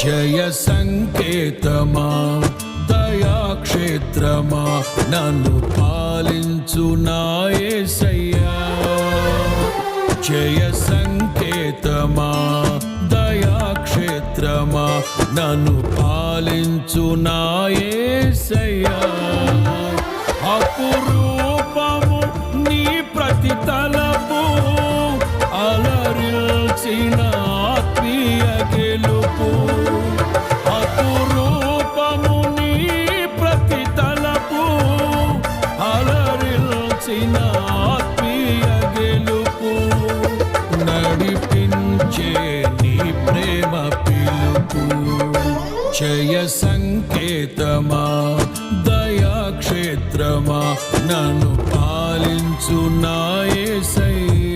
జయ సంకేతమా దయాక్షేత్రమా నన్ను పాలించు నా యేసయ్యా. జయ సంకేతమా దయాక్షేత్రమా నన్ను పాలించు నా యేసయ్యా. అపురూపము నీ ప్రతి తలపు అలరిల్చిన ఆత్మీయ గెలుపు. అపురూపము నీ ప్రతి తలపు అలరిల్చిన ఆత్మీయ గెలుపు. నడిపించే నీ ప్రేమ పిలుపు. జయ సంకేతమా దయాక్షేత్రమా నన్ను పాలించు నా యేసయ్యా.